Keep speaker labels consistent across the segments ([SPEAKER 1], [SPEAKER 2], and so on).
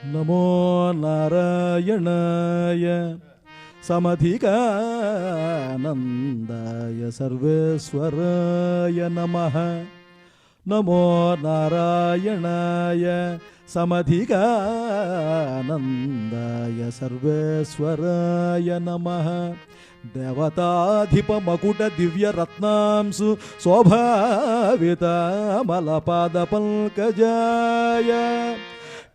[SPEAKER 1] ನಮೋ ನಾರಾಯಣಾಯ ಸಮಧಿಕಾನಂದಾಯ ಸರ್ವೇಶ್ವರಾಯ ನಮಃ. ನಮೋ ನಾರಾಯಣಾಯ ಸಮಧಿಕಾನಂದಾಯ ಸರ್ವೇಶ್ವರಾಯ ನಮಃ. ದೇವತಾಧಿಪ ಮಕುಟ ದಿವ್ಯ ರತ್ನಾಂಸು ಶೋಭಾವಿತ ಮಲಪಾದ ಪಂಕಜಾಯ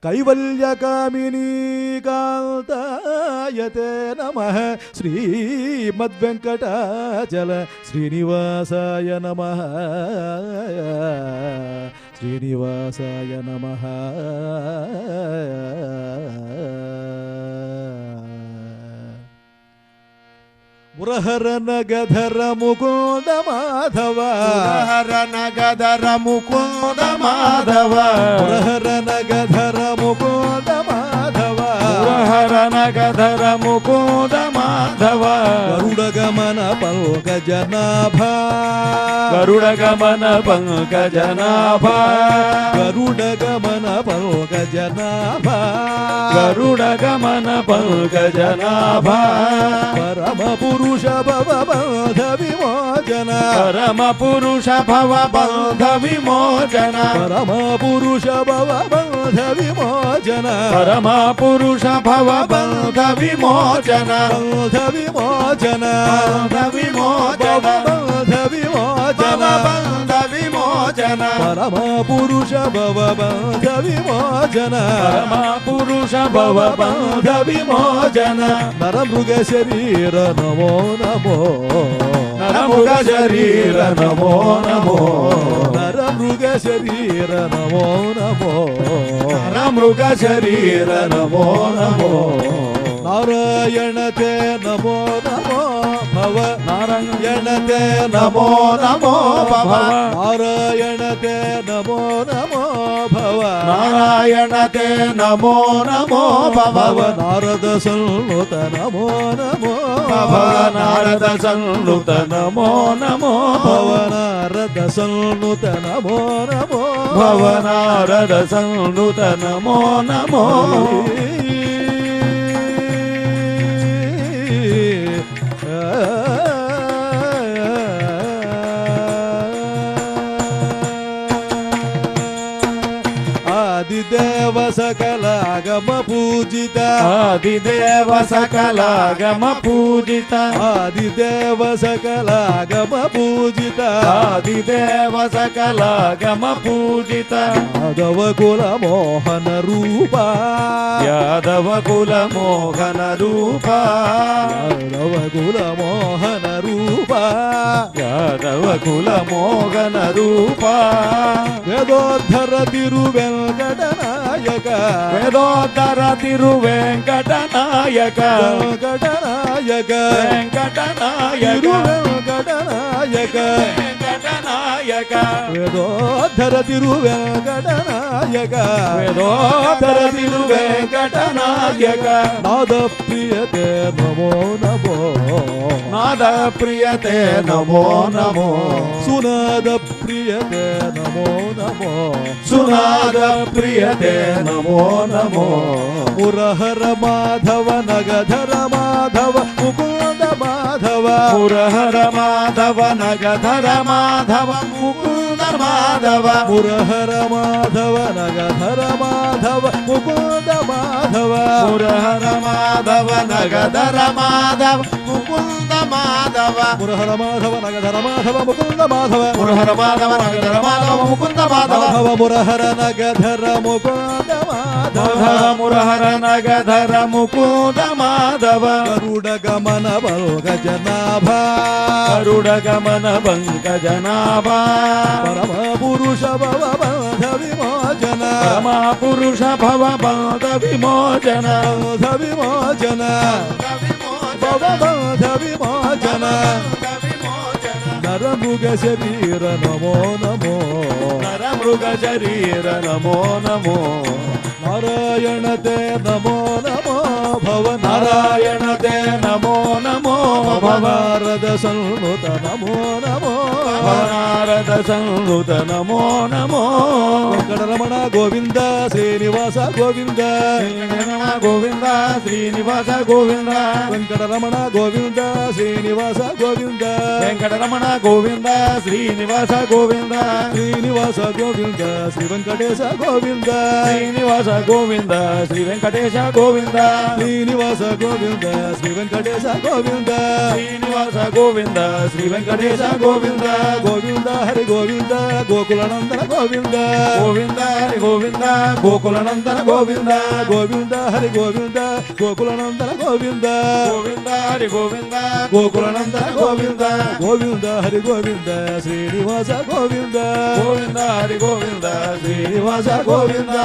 [SPEAKER 1] ಕೈವಲ್ಯಕಾಮಿನಿ ಕಾಂತಾಯತೆ ನಮಃ. ಶ್ರೀಮದ್ವೆಂಕಟಾಚಲ ಶ್ರೀನಿವಾಸಾಯ ನಮಃ. ಶ್ರೀನಿವಾಸಾಯ ನಮಃ. ಮುರಹರನ ಗಧರ ಮುಕುಂದ ಮಾಧವ.
[SPEAKER 2] ಮುರಹರನ ಗಧರ ಮುಕುಂದ ಮಾಧವ.
[SPEAKER 1] ಮುರಹರನ ಗಧರ ಮುಕುಂದ ಮಾಧವ.
[SPEAKER 2] ಮುರಹರನ ಗಧರ ಮುಕುಂದ ಮಾಧವ.
[SPEAKER 1] ಗರುಡ ಗಮನ ಪಂಕಜನಾಭ.
[SPEAKER 2] ಗರುಡ ಗಮನ ಪಂಕಜನಾಭ.
[SPEAKER 1] ಗರುಡ ಗಮನ ಪಂಕಜನಾಭ.
[SPEAKER 2] ಗರುಡ ಗಮನ ಪಂಕಜನಾಭ.
[SPEAKER 1] ಪರಮ ಪುರುಷ ಭವ ಬಂಧ ವಿಮೋಚನ.
[SPEAKER 2] ಪರಮ ಪುರುಷ ಭವ ಬಂಧ ವಿಮೋಚನ.
[SPEAKER 1] ಪರಮ ಪುರುಷ ಭವ ಬಂಧ ವಿಮೋಚನ.
[SPEAKER 2] ಪರಮ ಪುರುಷ ಭವ ಬಂಧ ವಿಮೋಚನ.
[SPEAKER 1] ಬಂಧ ವಿಮೋಚನ.
[SPEAKER 2] ಬಂಧ ವಿಮೋಚನ.
[SPEAKER 1] ಬಂಧ ವಿಮೋಚನ.
[SPEAKER 2] ಬಂಧ ವಿಮೋಚನ.
[SPEAKER 1] ಪರಮ ಪುರುಷ ಭವ ಬಂಧ ವಿಮೋಚನ.
[SPEAKER 2] ಪರಮ ಪುರುಷ ಭವ ಬಂಧ ವಿಮೋಚನ.
[SPEAKER 1] ನರ ಮೃಗ ಶರೀರ ನಮೋ ನಮೋ.
[SPEAKER 2] ನರ ಮೃಗ ಶರೀರ ನಮೋ ನಮೋ.
[SPEAKER 1] ನರ ಮೃಗ ಶರೀರ ನಮೋ ನಮೋ.
[SPEAKER 2] ನರ ಮೃಗ ಶರೀರ ನಮೋ ನಮೋ.
[SPEAKER 1] ನಾರಾಯಣತೆ ನಮೋ ನಮೋ ಭವ.
[SPEAKER 2] ನಾರಾಯಣತೆ ನಮೋ ನಮೋ ಭವ.
[SPEAKER 1] ನಾರಾಯಣತೆ ನಮೋ ನಮೋ ಭವ.
[SPEAKER 2] ನಾರಾಯಣತೆ ನಮೋ ನಮೋ ಭವ.
[SPEAKER 1] ನಾರದ ಸನ್ನುತ ನಮೋ ನಮೋ
[SPEAKER 2] ಭವ. ನಾರದ ಸನ್ನುತ ನಮೋ ನಮೋ
[SPEAKER 1] ಭವ. ನಾರದ ಸನ್ನುತ ನಮೋ ನಮೋ
[SPEAKER 2] ಭವ. ನಾರದ ಸನ್ನುತ ನಮೋ ನಮೋ.
[SPEAKER 1] ಆದಿದೇವ ಸಕಲಾಗಮ ಪೂಜಿತ.
[SPEAKER 2] ಆದಿದೇವ ಸಕಲಾಗಮ ಪೂಜಿತ.
[SPEAKER 1] ಆದಿದೇವ ಸಕಲಾಗಮ ಪೂಜಿತ.
[SPEAKER 2] ಆದಿದೇವ ಸಕಲಾಗಮ ಪೂಜಿತ.
[SPEAKER 1] ಯಾದವ ಕುಲ ಮೋಹನ ರೂಪ.
[SPEAKER 2] ಯಾದವ ಕುಲ ಮೋಹನ ರೂಪ.
[SPEAKER 1] ಯಾದವ ಕುಲ ಮೋಹನ ರೂಪ.
[SPEAKER 2] ಯಾದವ ಕುಲ ಮೋಹನ ರೂಪ.
[SPEAKER 1] ವೇದೋದ್ಧರ ತಿರುವೆಂಕಟನಾಯಕ.
[SPEAKER 2] ವೇದೋದ್ಧರ ತಿರುವೆಂಕಟನಾಯಕ.
[SPEAKER 1] ವೆಂಕಟನಾಯಕ.
[SPEAKER 2] ವೆಂಕಟನಾಯಕ.
[SPEAKER 1] ತಿರುವೆಂಕಟನಾಯಕ.
[SPEAKER 2] ವೆಂಕಟನಾಯಕ.
[SPEAKER 1] ವೇದೋದ್ಧರ ತಿರುವೆಂಕಟನಾಯಕ.
[SPEAKER 2] ವೇದೋದ್ಧರ ತಿರುವೆಂಕಟನಾಯಕ.
[SPEAKER 1] ನಾದ ಪ್ರಿಯತೆ ನಮೋ ನಮೋ.
[SPEAKER 2] ನಾದ ಪ್ರಿಯತೆ ನಮೋ ನಮೋ.
[SPEAKER 1] ಸುನಾದ ಪ್ರಿಯತೆ ನಮೋ ನಮೋ.
[SPEAKER 2] ಸುನಾದ ಪ್ರಿಯತೆ ನಮೋ ನಮೋ.
[SPEAKER 1] ಮುರಹರ ಮಾಧವ ನಗಧರ ಮಾಧವ ಮುಕುಂದ ಮಾಧವ.
[SPEAKER 2] ಮುರಹರ ಮಾಧವ ನಗಧರ ಮಾಧವ ಮುಕುಂದ ಮಾಧವ.
[SPEAKER 1] ಮುರಹರ ಮಾಧವ ನಗಧರ ಮಾಧವ ಮುಕುಂದ ಮಾಧವ.
[SPEAKER 2] ಮುರಹರ ಮಾಧವ ನಗಧರ ಮಾಧವ ಮುಕುಂದ ಮಾಧವ.
[SPEAKER 1] ಮುರಹರ ಮಾಧವ ನಗಧರ ಮಾಧವ ಮುಕುಂದ ಮಾಧವ.
[SPEAKER 2] ಮುರಹರ ಮಾಧವ ನಗಧರ ಮಾಧವ ಮುಕುಂದ ಮಾಧವ.
[SPEAKER 1] ಮಾಧವ ಮುರಹರ ನಗಧರ ಮುಕುಂದ ಮಾಧವ.
[SPEAKER 2] ಮುರಹರ ನಗಧರ ಮುಕುಂದ ಮಾಧವ.
[SPEAKER 1] ಗರುಡ ಗಮನ ಪಂಕಜನಾಭ.
[SPEAKER 2] ಗರುಡ ಗಮನ ಪಂಕಜನಾಭ.
[SPEAKER 1] ಪರಮ ಪುರುಷ ಭವ ಬಂಧ ವಿಮೋಚನ.
[SPEAKER 2] ಪರಮ ಪುರುಷ ಭವ ಬಂಧ ವಿಮೋಚನ.
[SPEAKER 1] ಬಂಧ ವಿಮೋಚನ. ಭವ ಬಂಧ ವಿಮೋಚನ. ನರ ಮೃಗ ಶರೀರ ನಮೋ ನಮೋ.
[SPEAKER 2] ನರ ಮೃಗ ಶರೀರ ನಮೋ ನಮೋ.
[SPEAKER 1] ನಾರಾಯಣತೆ ನಮೋ ನಮೋ ಭವ
[SPEAKER 2] ನಾರಾಯಣ ತೇ ನಮೋ ನಮೋ ಭವ
[SPEAKER 1] ನಾರದ ಸನ್ನುತ ನಮೋ ನಮೋ
[SPEAKER 2] ನಾರದ ಸಂಹೃತ ನಮೋ ನಮೋ
[SPEAKER 1] ವೆಂಕಟರಮಣ ಗೋವಿಂದ ಶ್ರೀನಿವಾಸ ಗೋವಿಂದ
[SPEAKER 2] ಗೋವಿಂದ ಶ್ರೀನಿವಾಸ ಗೋವಿಂದ
[SPEAKER 1] ವೆಂಕಟರಮಣ ಗೋವಿಂದ ಶ್ರೀನಿವಾಸ ಗೋವಿಂದ
[SPEAKER 2] ವೆಂಕಟರಮಣ ಗೋವಿಂದ ಶ್ರೀನಿವಾಸ ಗೋವಿಂದ
[SPEAKER 1] ಶ್ರೀನಿವಾಸ ಗೋವಿಂದ ಶ್ರೀ ವೆಂಕಟೇಶ ಗೋವಿಂದ
[SPEAKER 2] ಶ್ರೀನಿವಾಸ ಗೋವಿಂದ ಶ್ರೀ ವೆಂಕಟೇಶ ಗೋವಿಂದ
[SPEAKER 1] ಶ್ರೀನಿವಾಸ ಗೋವಿಂದ ಶ್ರೀ ವೆಂಕಟೇಶ ಗೋವಿಂದ
[SPEAKER 2] ಶ್ರೀನಿವಾಸ ಗೋವಿಂದ ಶ್ರೀ ವೆಂಕಟೇಶ ಗೋವಿಂದ
[SPEAKER 1] ಗೋವಿಂದ ಹರಿ ಗೋವಿಂದ ಗೋಕುಲಾನಂದನ ಗೋವಿಂದ
[SPEAKER 2] ಗೋವಿಂದ ಹರಿ ಗೋವಿಂದ ಗೋಕುಲಾನಂದನ ಗೋವಿಂದ
[SPEAKER 1] ಗೋವಿಂದ ಹರಿ ಗೋವಿಂದ ಗೋಕುಲಾನಂದನ ಗೋವಿಂದ
[SPEAKER 2] ಗೋವಿಂದ ಹರಿ ಗೋವಿಂದ
[SPEAKER 1] ಗೋಕುಲಾನಂದನ ಗೋವಿಂದ ಗೋವಿಂದ ಹರಿ ಗೋವಿಂದ ಶ್ರೀನಿವಾಸ ಗೋವಿಂದ
[SPEAKER 2] ಗೋವಿಂದ ಹರಿ ಗೋವಿಂದ
[SPEAKER 1] ಶ್ರೀನಿವಾಸ ಗೋವಿಂದ